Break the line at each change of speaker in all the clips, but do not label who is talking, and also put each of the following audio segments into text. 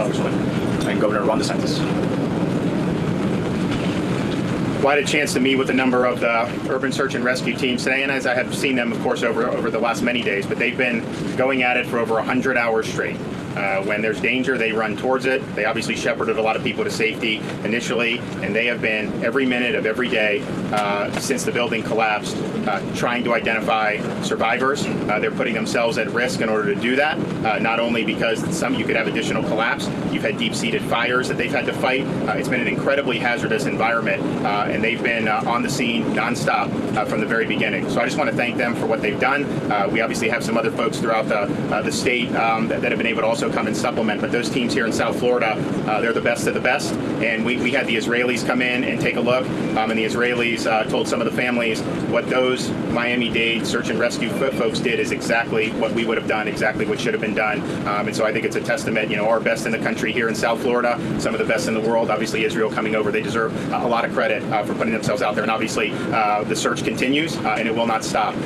Congresswoman, and Governor DeSantis.
Well, I had a chance to meet with a number of the urban search and rescue teams today, and as I have seen them, of course, over the last many days, but they've been going at it for over 100 hours straight. When there's danger, they run towards it. They obviously shepherded a lot of people to safety initially, and they have been every minute of every day since the building collapsed trying to identify survivors. They're putting themselves at risk in order to do that, not only because you could have additional collapse, you've had deep-seated fires that they've had to fight. It's been an incredibly hazardous environment, and they've been on the scene nonstop from the very beginning. So I just want to thank them for what they've done. We obviously have some other folks throughout the state that have been able to also come and supplement, but those teams here in South Florida, they're the best of the best, and we had the Israelis come in and take a look, and the Israelis told some of the families what those Miami-Dade search and rescue folks did is exactly what we would have done, exactly what should have been done, and so I think it's a testament, our best in the country here in South Florida, some of the best in the world, obviously Israel coming over, they deserve a lot of credit for putting themselves out there, and obviously the search continues, and it will not stop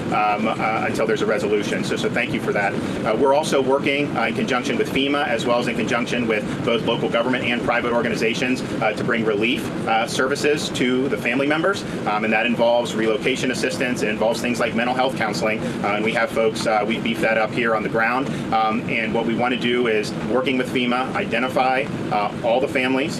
until there's a resolution, so thank you for that. We're also working in conjunction with FEMA as well as in conjunction with both local government and private organizations to bring relief services to the family members, and that involves relocation assistance, it involves things like mental health counseling, and we have folks, we beef that up here on the ground, and what we want to do is, working with FEMA, identify all the families,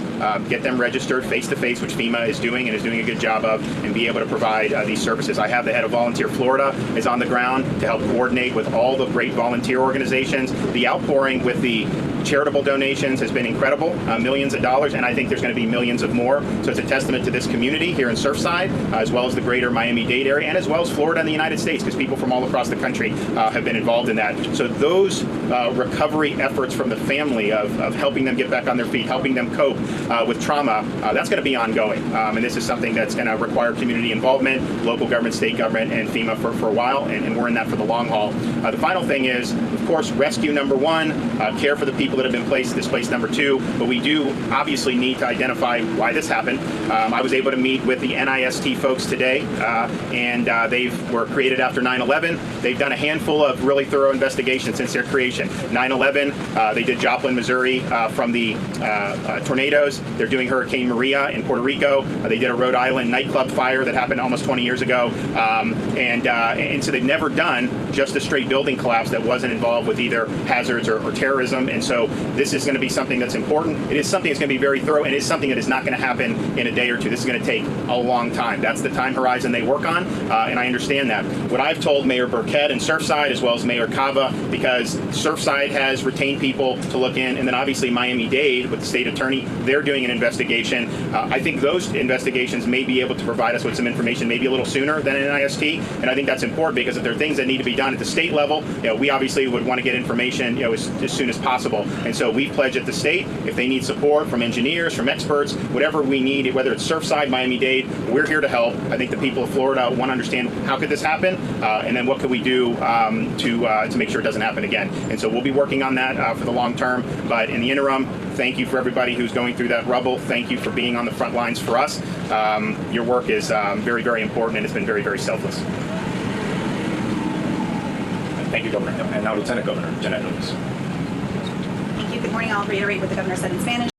get them registered face-to-face, which FEMA is doing and is doing a good job of, and be able to provide these services. I have the head of Volunteer Florida is on the ground to help coordinate with all the great volunteer organizations. The outpouring with the charitable donations has been incredible, millions of dollars, and I think there's going to be millions of more. So it's a testament to this community here in Surfside, as well as the greater Miami-Dade area, and as well as Florida and the United States, because people from all across the country have been involved in that. So those recovery efforts from the family of helping them get back on their feet, helping them cope with trauma, that's going to be ongoing. And this is something that's going to require community involvement, local government, state government, and FEMA for a while, and we're in that for the long haul. The final thing is, of course, rescue number one, care for the people that have been displaced number two, but we do obviously need to identify why this happened. I was able to meet with the NIST folks today, and they were created after 9/11. They've done a handful of really thorough investigations since their creation. 9/11, they did Joplin, Missouri from the tornadoes. They're doing Hurricane Maria in Puerto Rico. They did a Rhode Island nightclub fire that happened almost 20 years ago, and so they've never done just a straight building collapse that wasn't involved with either hazards or terrorism, and so this is going to be something that's important. It is something that's going to be very thorough, and it is something that is not going to happen in a day or two. This is going to take a long time. That's the time horizon they work on, and I understand that. What I've told Mayor Burkett in Surfside, as well as Mayor Cava, because Surfside has retained people to look in, and then obviously Miami-Dade with the state attorney, they're doing an investigation. I think those investigations may be able to provide us with some information maybe a little sooner than NIST, and I think that's important because if there are things that need to be done at the state level, we obviously would want to get information as soon as possible. And so we pledge at the state, if they need support from engineers, from experts, whatever we need, whether it's Surfside, Miami-Dade, we're here to help. I think the people of Florida want to understand how could this happen, and then what could we do to make sure it doesn't happen again. And so we'll be working on that for the long term. But in the interim, thank you for everybody who's going through that rubble. Thank you for being on the front lines for us. Your work is very, very important, and it's been very, very selfless. Thank you, Governor.
And now Lieutenant Governor Jeanette Lewis.
Thank you. Good morning. I'll reiterate what the governor said in Spanish.